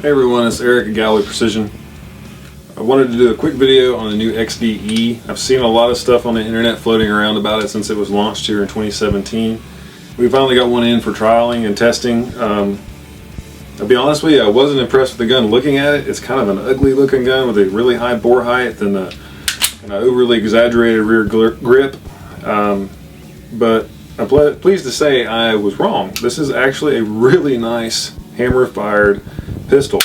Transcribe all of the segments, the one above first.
Hey everyone, it's Eric at Galloway Precision. I wanted to do a quick video on the new XDE. I've seen a lot of stuff on the internet floating around about it since it was launched here in 2017. We finally got one in for trialing and testing. I'll be honest with you, I wasn't impressed with the gun looking at it. It's kind of an ugly looking gun with a really high bore height and an overly exaggerated rear grip. But I'm pleased to say I was wrong. This is actually a really nice hammer fired pistol.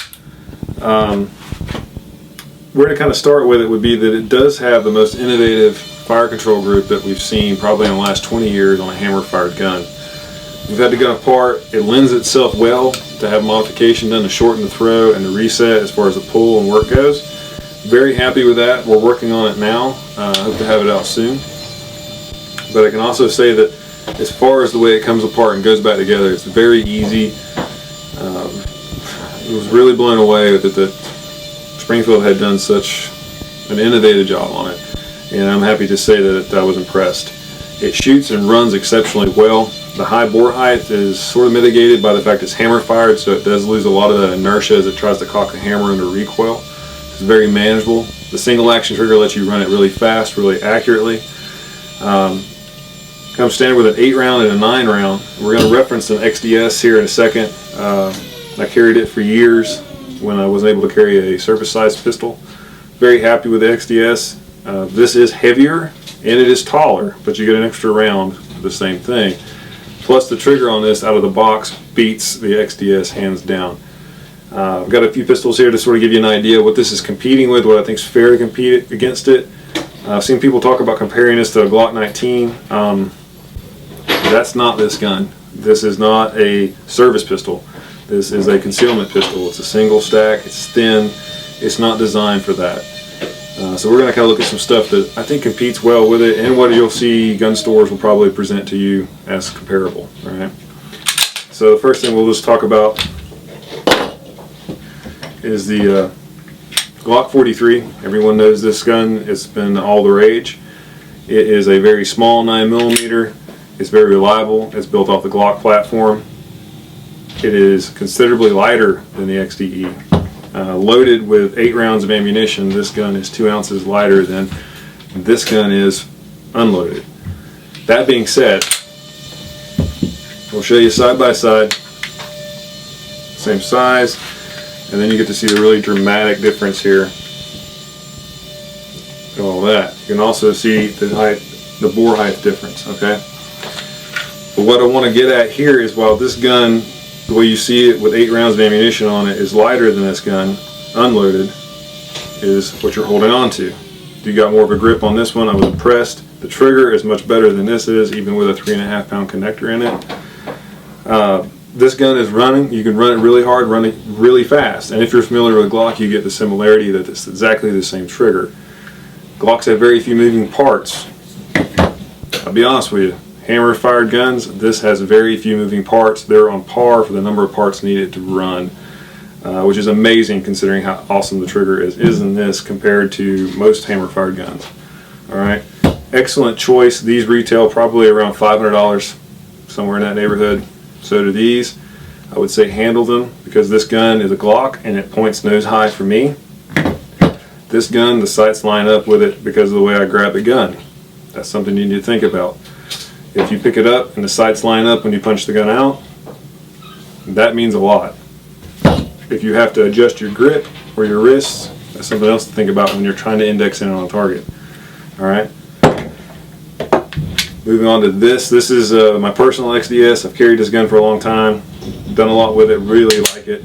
Where to kind of start with it would be that it does have the most innovative fire control group that we've seen probably in the last 20 years on a hammer fired gun. We've had the gun apart. It lends itself well to have modification done to shorten the throw and the reset as far as the pull and work goes. Very happy with that. We're working on it now. Hope to have it out soon. But I can also say that as far as the way it comes apart and goes back together, it's very easy. I was really blown away that Springfield had done such an innovative job on it, and I'm happy to say that I was impressed. It shoots and runs exceptionally well. The high bore height is sort of mitigated by the fact it's hammer fired, so it does lose a lot of that inertia as it tries to cock the hammer under recoil. It's very manageable. The single action trigger lets you run it really fast, really accurately. Comes standard with an 8-round and a 9-round. We're going to reference an XDS here in a second. I carried it for years when I wasn't able to carry a surface-sized pistol. Very happy with the XDS. This is heavier and it is taller, but you get an extra round for the same thing. Plus the trigger on this out of the box beats the XDS hands down. I've got a few pistols here to sort of give you an idea what this is competing with, what I think is fair to compete against it. I've seen people talk about comparing this to a Glock 19. That's not this gun. This is not a service pistol. This is a concealment pistol. It's a single stack, it's thin, it's not designed for that. So we're going to kind of look at some stuff that I think competes well with it and what you'll see gun stores will probably present to you as comparable. All right. So the first thing we'll just talk about is the Glock 43. Everyone knows this gun. It's been all the rage. It is a very small 9mm. It's very reliable. It's built off the Glock platform. It is considerably lighter than the XDE. Loaded with 8 rounds of ammunition, this gun is 2 ounces lighter than this gun is unloaded. That being said, we'll show you side by side, same size, and then you get to see the really dramatic difference here. All that. You can also see the height, the bore height difference. Okay. But what I want to get at here is while this gun, the way you see it with 8 rounds of ammunition on it, is lighter than this gun, unloaded, is what you're holding on to. You got more of a grip on this one. I was impressed. The trigger is much better than this is, even with a 3.5 pound connector in it. This gun is running. You can run it really hard, run it really fast. And if you're familiar with Glock, you get the similarity that it's exactly the same trigger. Glocks have very few moving parts. I'll be honest with you. Hammer fired guns, this has very few moving parts. They're on par for the number of parts needed to run, which is amazing considering how awesome the trigger is in this compared to most hammer fired guns. Alright, excellent choice. These retail probably around $500, somewhere in that neighborhood. So do these. I would say handle them because this gun is a Glock and it points nose high for me. This gun, the sights line up with it because of the way I grab the gun. That's something you need to think about. If you pick it up and the sights line up when you punch the gun out, that means a lot. If you have to adjust your grip or your wrists, that's something else to think about when you're trying to index in on a target. Alright. Moving on to this. This is my personal XDS. I've carried this gun for a long time. Done a lot with it. Really like it.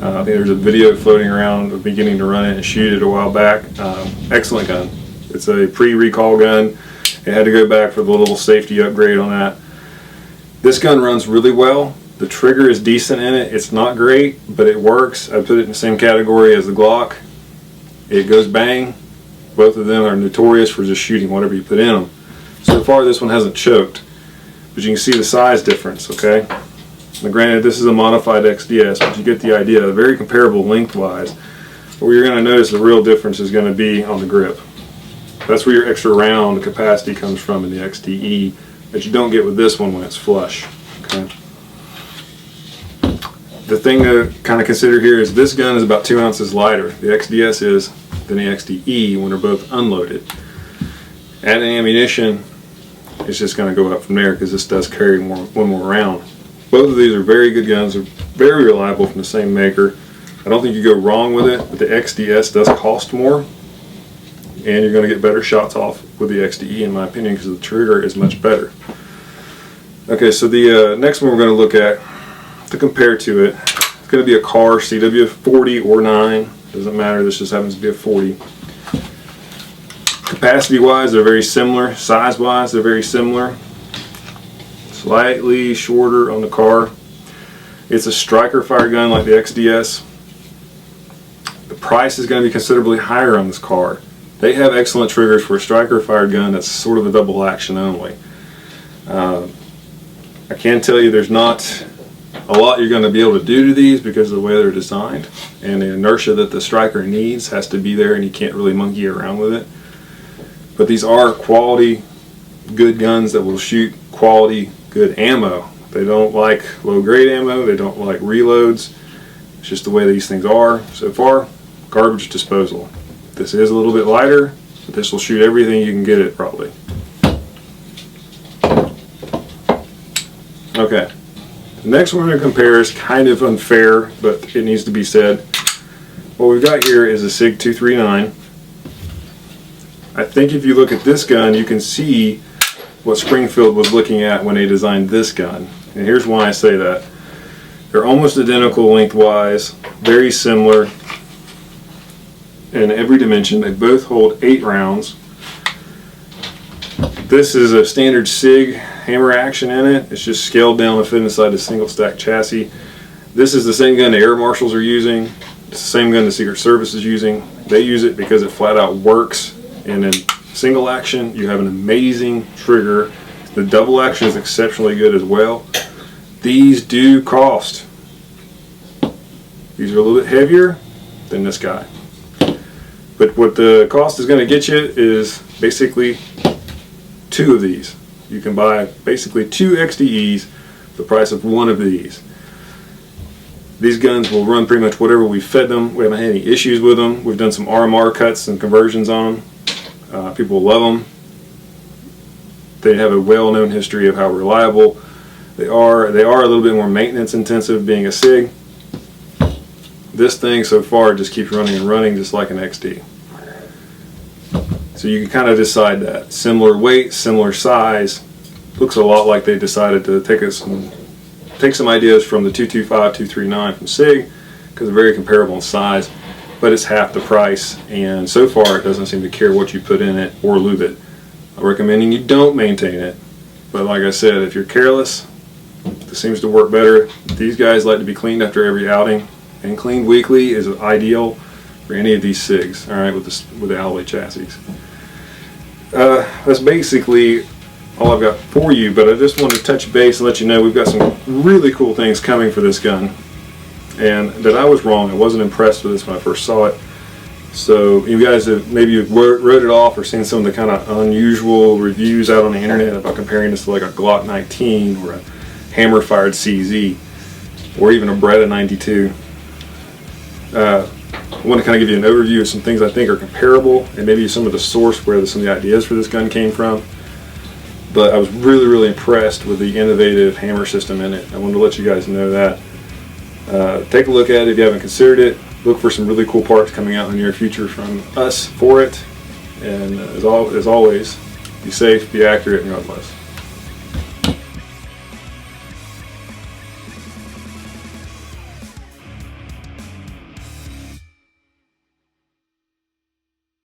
I think there's a video floating around of me getting to run it and shoot it a while back. Excellent gun. It's a pre-recall gun. It had to go back for the little safety upgrade on that. This gun runs really well. The trigger is decent in it. It's not great, but it works. I put it in the same category as the Glock. It goes bang. Both of them are notorious for just shooting whatever you put in them. So far this one hasn't choked, but you can see the size difference, okay? Now granted this is a modified XDS, but you get the idea. They're very comparable lengthwise. But where you're going to notice the real difference is going to be on the grip. That's where your extra round capacity comes from in the XDE that you don't get with this one when it's flush. Okay. the thing to kind of consider here is this gun is about 2 ounces lighter. The XDS is than the XDE when they're both unloaded. Adding ammunition, it's just going to go up from there because this does carry one more round. Both of these are very good guns. They're very reliable from the same maker. I don't think you go wrong with it, but the XDS does cost more, and you're going to get better shots off with the XDE in my opinion because the trigger is much better. Okay, so the next one we're going to look at to compare to it, it's going to be a car, CW 40 or 9, doesn't matter, this just happens to be a 40. Capacity wise, they're very similar. Size wise, they're very similar. Slightly shorter on the car. It's a striker fire gun like the XDS. The price is going to be considerably higher on this car. They have excellent triggers for a striker fired gun that's sort of a double action only. I can tell you there's not a lot you're going to be able to do to these because of the way they're designed, and the inertia that the striker needs has to be there and you can't really monkey around with it. But these are quality good guns that will shoot quality good ammo. They don't like low grade ammo, they don't like reloads. It's just the way these things are. So far, garbage disposal. This is a little bit lighter, but this will shoot everything you can get it probably. Okay, the next one we're going to compare is kind of unfair, but it needs to be said. What we've got here is a SIG 239. I think if you look at this gun, you can see what Springfield was looking at when they designed this gun. And here's why I say that. They're almost identical lengthwise, very similar in every dimension. They both hold 8 rounds. This is a standard SIG hammer action in it. It's just scaled down to fit inside the single stack chassis. This is the same gun the air marshals are using. It's the same gun the Secret Service is using. They use it because it flat out works. And in single action, you have an amazing trigger. The double action is exceptionally good as well. These do cost. These are a little bit heavier than this guy. But what the cost is going to get you is basically 2 of these. You can buy basically 2 XDEs for the price of 1 of these. These guns will run pretty much whatever we fed them. We haven't had any issues with them. We've done some RMR cuts and conversions on them. People love them. They have a well-known history of how reliable they are. They are a little bit more maintenance intensive being a SIG. This thing so far just keeps running and running just like an XD. So you can kind of decide that. Similar weight, similar size. Looks a lot like they decided to take some ideas from the 225, 239 from SIG because they're very comparable in size. But it's half the price, and so far it doesn't seem to care what you put in it or lube it. I'm recommending you don't maintain it, but like I said, if you're careless, this seems to work better. These guys like to be cleaned after every outing, and cleaned weekly is ideal for any of these SIGs. All right, with the Galloway chassis. That's basically all I've got for you, but I just wanted to touch base and let you know we've got some really cool things coming for this gun. And that I was wrong. I wasn't impressed with this when I first saw it. So you guys have maybe wrote it off or seen some of the kind of unusual reviews out on the internet about comparing this to like a Glock 19 or a hammer fired CZ or even a Beretta 92. I want to kind of give you an overview of some things I think are comparable and maybe some of the source where some of the ideas for this gun came from. But I was really impressed with the innovative hammer system in it. I wanted to let you guys know that. Take a look at it if you haven't considered it. Look for some really cool parts coming out in the near future from us for it. And as always, be safe, be accurate, and God bless.